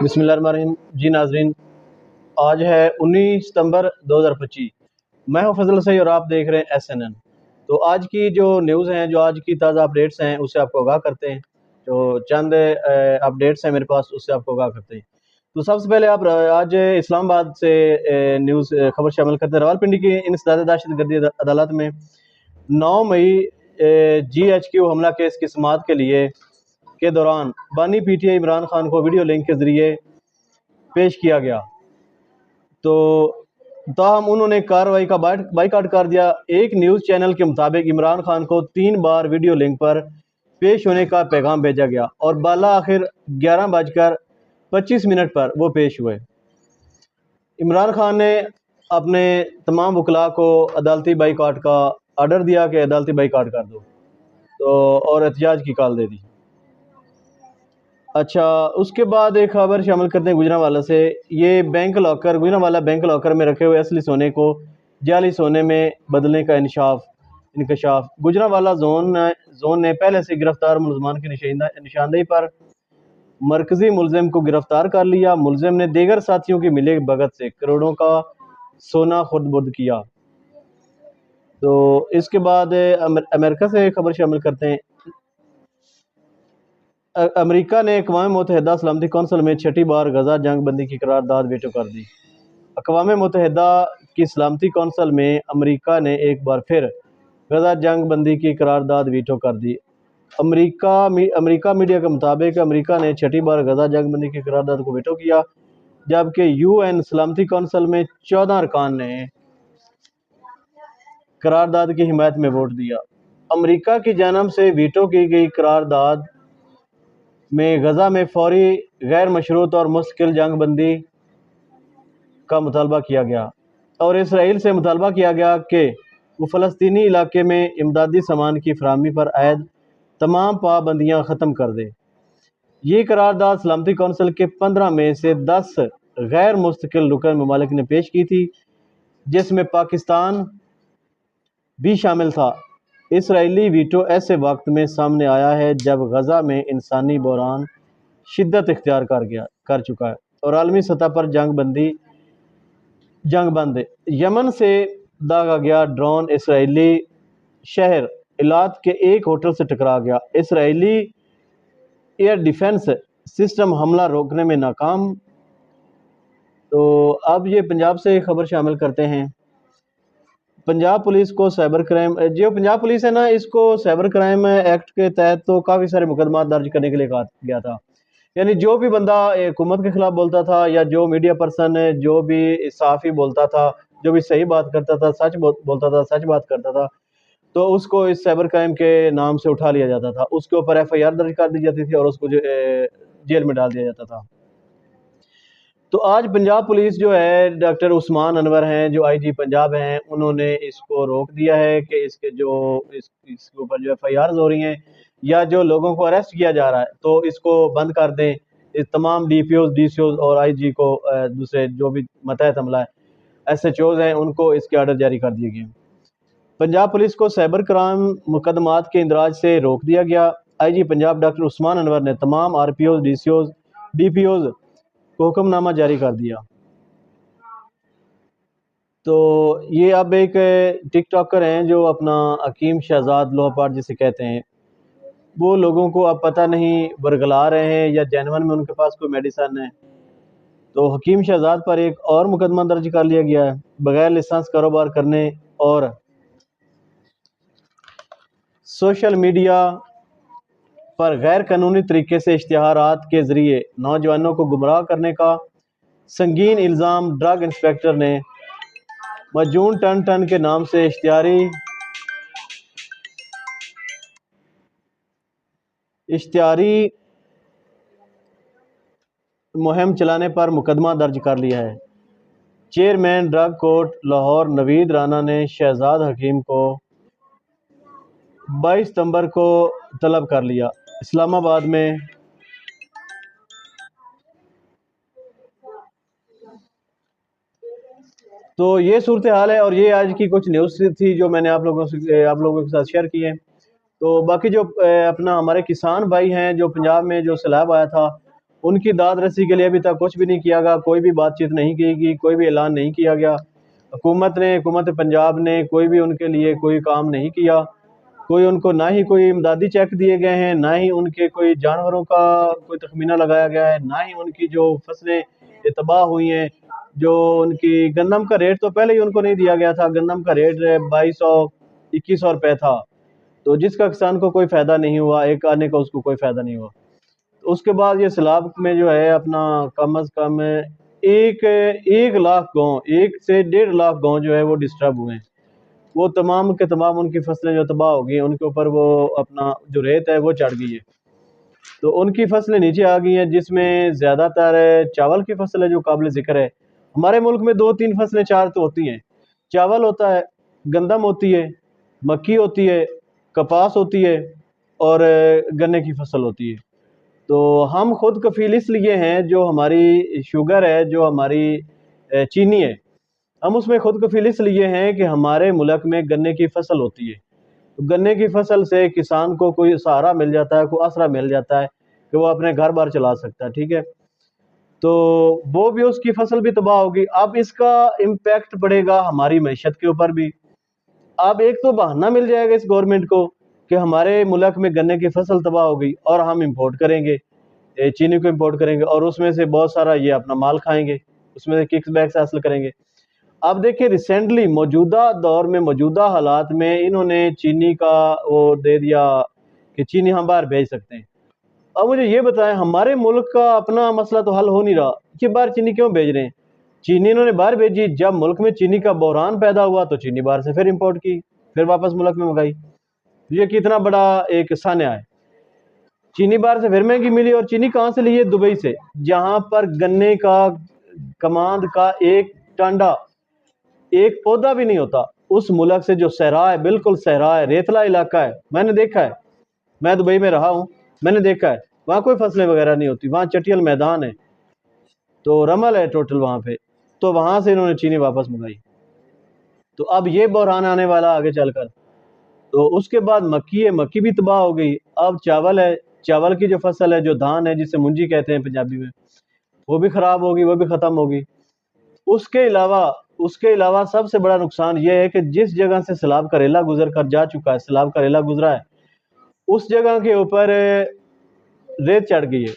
بسم اللہ الرحمن الرحیم۔ جی ناظرین، آج ہے 19 ستمبر 2025۔ میں ہوں فضل سعید اور آپ دیکھ رہے ہیں SNN۔ تو آج کی جو نیوز ہیں، جو آج کی تازہ اپڈیٹس ہیں، اس سے آپ کو آگاہ کرتے ہیں۔ جو چند اپڈیٹس ہیں میرے پاس، اس سے آپ کو آگاہ کرتے ہیں۔ تو سب سے پہلے آپ آج اسلام آباد سے نیوز خبر شامل کرتے ہیں۔ راولپنڈی کی انسداد دہشت گردی عدالت میں 9 مئی GHQ حملہ کیس کی سماعت کے دوران بانی PTI عمران خان کو ویڈیو لنک کے ذریعے پیش کیا گیا، تو تاہم انہوں نے کارروائی کا بائیکاٹ کر دیا۔ ایک نیوز چینل کے مطابق عمران خان کو 3 بار ویڈیو لنک پر پیش ہونے کا پیغام بھیجا گیا اور بالآخر 11:25 پر وہ پیش ہوئے۔ عمران خان نے اپنے تمام وکلاء کو عدالتی بائیکاٹ کا آرڈر دیا کہ عدالتی بائیکاٹ کر دو، اور احتجاج کی کال دے دی۔ اچھا، اس کے بعد ایک خبر شامل کرتے ہیں گجرانوالہ سے۔ یہ گجرانوالہ بینک لاکر میں رکھے ہوئے اصلی سونے کو جعلی سونے میں بدلنے کا انکشاف۔ گجرانوالہ زون نے پہلے سے گرفتار ملزمان کی نشاندہی پر مرکزی ملزم کو گرفتار کر لیا۔ ملزم نے دیگر ساتھیوں کی ملی بھگت سے کروڑوں کا سونا خرد برد کیا۔ تو اس کے بعد امریکہ سے ایک خبر شامل کرتے ہیں۔ امریکہ نے اقوام متحدہ سلامتی کونسل میں 6ٹی بار غزہ جنگ بندی کی قرارداد ویٹو کر دی۔ اقوام متحدہ کی سلامتی کونسل میں امریکہ نے ایک بار پھر غزہ جنگ بندی کی قرارداد ویٹو کر دی۔ امریکہ میڈیا کے مطابق امریکہ نے 6ٹی بار غزہ جنگ بندی کی قرارداد کو ویٹو کیا، جبکہ UN سلامتی کونسل میں 14 ارکان نے قرارداد کی حمایت میں ووٹ دیا۔ امریکہ کی جانب سے ویٹو کی گئی قرارداد میں غزہ میں فوری غیر مشروط اور مستقل جنگ بندی کا مطالبہ کیا گیا اور اسرائیل سے مطالبہ کیا گیا کہ وہ فلسطینی علاقے میں امدادی سامان کی فراہمی پر عائد تمام پابندیاں ختم کر دے۔ یہ قرارداد سلامتی کونسل کے 15 میں سے 10 غیر مستقل رکن ممالک نے پیش کی تھی، جس میں پاکستان بھی شامل تھا۔ اسرائیلی ویٹو ایسے وقت میں سامنے آیا ہے جب غزہ میں انسانی بحران شدت اختیار کر چکا ہے اور عالمی سطح پر جنگ بند ہے۔ یمن سے داغا گیا ڈرون اسرائیلی شہر ایلات کے ایک ہوٹل سے ٹکرا گیا۔ اسرائیلی ایئر ڈیفنس سسٹم حملہ روکنے میں ناکام۔ تو اب یہ پنجاب سے خبر شامل کرتے ہیں۔ پنجاب پولیس کو سائبر کرائم، جو پنجاب پولیس ہے نا، اس کو سائبر کرائم ایکٹ کے تحت تو کافی سارے مقدمات درج کرنے کے لیے کہا گیا تھا۔ یعنی جو بھی بندہ حکومت کے خلاف بولتا تھا، یا جو میڈیا پرسن، جو بھی صحافی بولتا تھا، جو بھی صحیح بات کرتا تھا، سچ بولتا تھا، سچ بات کرتا تھا، تو اس کو اس سائبر کرائم کے نام سے اٹھا لیا جاتا تھا۔ اس کے اوپر FIR درج کر دی جاتی تھی اور اس کو جیل میں ڈال دیا جاتا تھا۔ تو آج پنجاب پولیس جو ہے، ڈاکٹر عثمان انور ہیں جو IG پنجاب ہیں، انہوں نے اس کو روک دیا ہے کہ اس کے اوپر جو FIRs ہو رہی ہیں یا جو لوگوں کو اریسٹ کیا جا رہا ہے، تو اس کو بند کر دیں۔ اس تمام DPOs DCOs اور IG کو دوسرے جو بھی ماتحت عملہ ہے SHOs ہیں، ان کو اس کے آرڈر جاری کر دیے گئے۔ پنجاب پولیس کو سائبر کرائم مقدمات کے اندراج سے روک دیا گیا۔ IG پنجاب ڈاکٹر عثمان انور نے تمام RPOs DCOs DPOs کو حکم نامہ جاری کر دیا۔ تو یہ اب ایک ٹک ٹاکر ہیں جو اپنا حکیم شہزاد لوہا پاٹ جسے کہتے ہیں، وہ لوگوں کو اب پتہ نہیں برگلا رہے ہیں یا جینون میں ان کے پاس کوئی میڈیسن ہے۔ تو حکیم شہزاد پر ایک اور مقدمہ درج کر لیا گیا ہے، بغیر لائسنس کاروبار کرنے اور سوشل میڈیا پر غیر قانونی طریقے سے اشتہارات کے ذریعے نوجوانوں کو گمراہ کرنے کا سنگین الزام ڈرگ انسپکٹر نے مجون ٹن کے نام سے اشتہاری مہم چلانے پر مقدمہ درج کر لیا ہے۔ چیئرمین ڈرگ کورٹ لاہور نوید رانا نے شہزاد حکیم کو 22 ستمبر کو طلب کر لیا۔ اسلام آباد میں تو یہ صورتحال ہے، اور یہ آج کی کچھ نیوز تھی جو میں نے آپ لوگوں کے ساتھ شیئر کی ہے۔ تو باقی جو اپنا ہمارے کسان بھائی ہیں جو پنجاب میں جو سیلاب آیا تھا، ان کی داد رسی کے لیے ابھی تک کچھ بھی نہیں کیا گیا، کوئی بھی بات چیت نہیں کی گئی، کوئی بھی اعلان نہیں کیا گیا۔ حکومت پنجاب نے کوئی بھی ان کے لیے کوئی کام نہیں کیا، کوئی ان کو نہ ہی کوئی امدادی چیک دیے گئے ہیں، نہ ہی ان کے کوئی جانوروں کا کوئی تخمینہ لگایا گیا ہے، نہ ہی ان کی جو فصلیں تباہ ہوئی ہیں، جو ان کی گندم کا ریٹ تو پہلے ہی ان کو نہیں دیا گیا تھا، گندم کا ریٹ 2200-2100 روپے تھا، تو جس کا کسان کو کوئی فائدہ نہیں ہوا، ایک آنے کا اس کو کوئی فائدہ نہیں ہوا۔ اس کے بعد یہ سیلاب میں جو ہے اپنا کم از کم ایک لاکھ گاؤں، 1 سے 1.5 لاکھ گاؤں جو ہے وہ ڈسٹرب ہوئے ہیں، وہ تمام کے تمام ان کی فصلیں جو تباہ ہو گئی ہیں، ان کے اوپر وہ اپنا جو ریت ہے وہ چڑھ گئی ہے، تو ان کی فصلیں نیچے آ گئی ہیں، جس میں زیادہ تر چاول کی فصل ہے جو قابل ذکر ہے۔ ہمارے ملک میں 2-3 فصلیں 4 تو ہوتی ہیں، چاول ہوتا ہے، گندم ہوتی ہے، مکی ہوتی ہے، کپاس ہوتی ہے، اور گنے کی فصل ہوتی ہے۔ تو ہم خود کفیل اس لیے ہیں، جو ہماری شوگر ہے، جو ہماری چینی ہے، ہم اس میں خود کفیل اس لیے ہیں کہ ہمارے ملک میں گنے کی فصل ہوتی ہے، تو گنے کی فصل سے کسان کو کوئی سہارا مل جاتا ہے، کوئی آسرا مل جاتا ہے کہ وہ اپنے گھر بار چلا سکتا ہے، ٹھیک ہے۔ تو وہ بھی اس کی فصل بھی تباہ ہوگی، اب اس کا امپیکٹ پڑے گا ہماری معیشت کے اوپر بھی۔ اب ایک تو بہانہ مل جائے گا اس گورنمنٹ کو کہ ہمارے ملک میں گنے کی فصل تباہ ہو گئی اور ہم امپورٹ کریں گے، چینی کو امپورٹ کریں گے، اور اس میں سے بہت سارا یہ اپنا مال کھائیں گے، اس میں سے ککس بیکس حاصل کریں گے۔ اب دیکھیں ریسنٹلی موجودہ دور میں، موجودہ حالات میں انہوں نے چینی کا وہ دے دیا کہ چینی ہم باہر بھیج سکتے ہیں۔ اب مجھے یہ بتائیں، ہمارے ملک کا اپنا مسئلہ تو حل ہو نہیں رہا کہ باہر چینی کیوں بھیج رہے ہیں؟ چینی انہوں نے باہر بھیجی، جب ملک میں چینی کا بحران پیدا ہوا تو چینی باہر سے پھر امپورٹ کی، پھر واپس ملک میں منگائی۔ یہ کتنا بڑا ایک سانحہ ہے، چینی باہر سے پھر مہنگی ملی، اور چینی کہاں سے لی ہے؟ دبئی سے، جہاں پر گنے کا کماند کا ایک ٹانڈا، ایک پودا بھی نہیں ہوتا، اس ملک سے جو صحرا ہے، بالکل صحرا ہے، ریتلا علاقہ ہے، میں نے دیکھا ہے، میں دبئی میں رہا ہوں، میں نے دیکھا ہے، وہاں کوئی فصلیں وغیرہ نہیں ہوتی، وہاں چٹیل میدان ہے، تو رمل ہے ٹوٹل وہاں پہ، تو وہاں سے انہوں نے چینی واپس منگائی۔ تو اب یہ بحران آنے والا آگے چل کر، تو اس کے بعد مکی ہے، مکی بھی تباہ ہو گئی، اب چاول ہے، چاول کی جو فصل ہے، جو دھان ہے جسے منجی کہتے ہیں پنجابی میں، وہ بھی خراب ہوگی، وہ بھی ختم ہوگی۔ اس کے علاوہ سب سے بڑا نقصان یہ ہے کہ جس جگہ سے سیلاب کا ریلا گزر کر جا چکا ہے، سیلاب کا ریلا گزرا ہے، اس جگہ کے اوپر ریت چڑھ گئی ہے،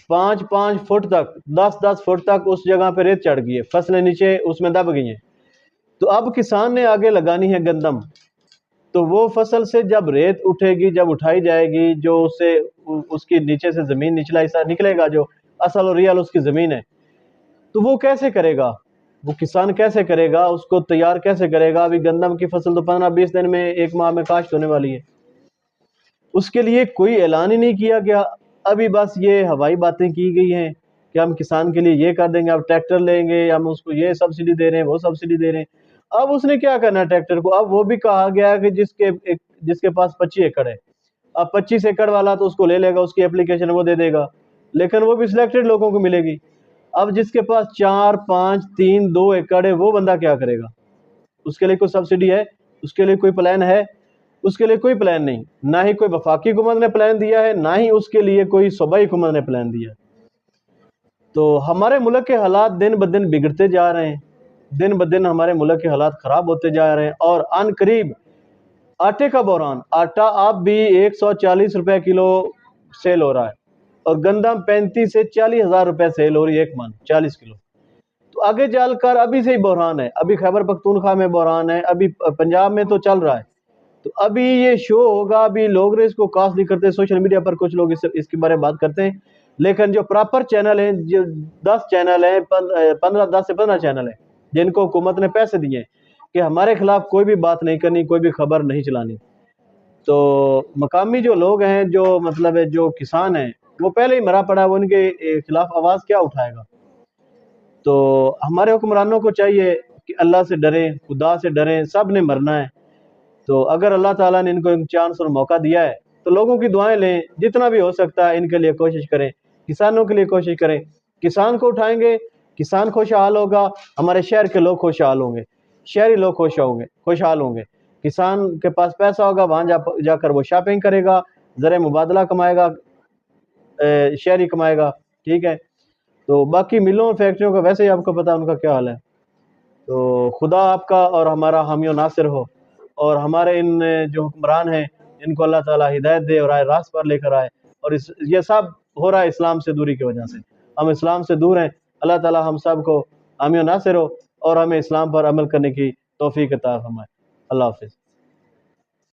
5-5 فٹ تک، 10-10 فٹ تک اس جگہ پہ ریت چڑھ گئی ہے، فصلیں نیچے اس میں دب گئی ہیں۔ تو اب کسان نے آگے لگانی ہے گندم، تو وہ فصل سے جب ریت اٹھے گی، جب اٹھائی جائے گی، جو اس کی نیچے سے زمین نچلا حصہ نکلے گا، جو اصل اور ریال اس کی زمین ہے، تو وہ کیسے کرے گا؟ وہ کسان کیسے کرے گا؟ اس کو تیار کیسے کرے گا؟ ابھی گندم کی فصل تو 15-20 دن میں، 1 ماہ میں کاشت ہونے والی ہے، اس کے لیے کوئی اعلان ہی نہیں کیا گیا۔ ابھی بس یہ ہوائی باتیں کی گئی ہیں کہ ہم کسان کے لیے یہ کر دیں گے، اب ٹریکٹر لیں گے، ہم اس کو یہ سبسڈی دے رہے ہیں، وہ سبسڈی دے رہے ہیں۔ اب اس نے کیا کرنا ہے ٹریکٹر کو؟ اب وہ بھی کہا گیا ہے کہ جس کے پاس 25 ایکڑ ہے، اب 25 ایکڑ والا تو اس کو لے لے گا، اس کی اپلیکیشن وہ دے دے گا، لیکن وہ بھی سلیکٹڈ لوگوں کو ملے گی۔ اب جس کے پاس 4-5-3-2 ایکڑ ہے، وہ بندہ کیا کرے گا؟ اس کے لیے کوئی سبسڈی ہے؟ اس کے لیے کوئی پلان ہے؟ اس کے لیے کوئی پلان نہیں، نہ ہی کوئی وفاقی حکومت نے پلان دیا ہے، نہ ہی اس کے لیے کوئی صوبائی حکومت نے پلان دیا ہے۔ تو ہمارے ملک کے حالات دن بدن بگڑتے جا رہے ہیں، دن بدن ہمارے ملک کے حالات خراب ہوتے جا رہے ہیں، اور ان قریب آٹے کا بحران، آٹا اب بھی 140 روپے کلو سیل ہو رہا ہے، اور گندم 35 سے 40 ہزار روپے سیل ہو رہی ہے 1 من 40 کلو۔ تو آگے چل کر ابھی سے ہی بحران ہے، ابھی خیبر پختونخوا میں بحران ہے، ابھی پنجاب میں تو چل رہا ہے، تو ابھی یہ شو ہوگا، ابھی لوگ اس کو کاسٹ نہیں کرتے، سوشل میڈیا پر کچھ لوگ اس کے بارے میں بات کرتے ہیں، لیکن جو پراپر چینل ہیں، جو 10 چینل ہیں، 10 سے 15 چینل ہیں، جن کو حکومت نے پیسے دیے ہیں کہ ہمارے خلاف کوئی بھی بات نہیں کرنی، کوئی بھی خبر نہیں چلانی، تو مقامی جو لوگ ہیں، جو مطلب ہے جو کسان ہیں، وہ پہلے ہی مرا پڑا، وہ ان کے خلاف آواز کیا اٹھائے گا؟ تو ہمارے حکمرانوں کو چاہیے کہ اللہ سے ڈریں، خدا سے ڈریں، سب نے مرنا ہے، تو اگر اللہ تعالیٰ نے ان کو ایک چانس اور موقع دیا ہے تو لوگوں کی دعائیں لیں، جتنا بھی ہو سکتا ہے ان کے لیے کوشش کریں، کسانوں کے لیے کوشش کریں، کسان کو اٹھائیں گے، کسان خوشحال ہوگا، ہمارے شہر کے لوگ خوشحال ہوں گے، شہری لوگ خوشحال ہوں گے، کسان کے پاس پیسہ ہوگا، وہاں جا کر وہ شاپنگ کرے گا، زر مبادلہ کمائے گا، شہری کمائے گا، ٹھیک ہے. تو باقی ملوں اور فیکٹریوں کا ویسے ہی آپ کو پتہ ان کا کیا حال ہے. تو خدا آپ کا اور ہمارا حامی و ناصر ہو، اور ہمارے ان جو حکمران ہیں ان کو اللہ تعالیٰ ہدایت دے اور آئے راست پر لے کر آئے. اور یہ سب ہو رہا ہے اسلام سے دوری کی وجہ سے. ہم اسلام سے دور ہیں. اللہ تعالیٰ ہم سب کو حامی و ناصر ہو اور ہمیں اسلام پر عمل کرنے کی توفیق عطا فرمائے. اللہ حافظ.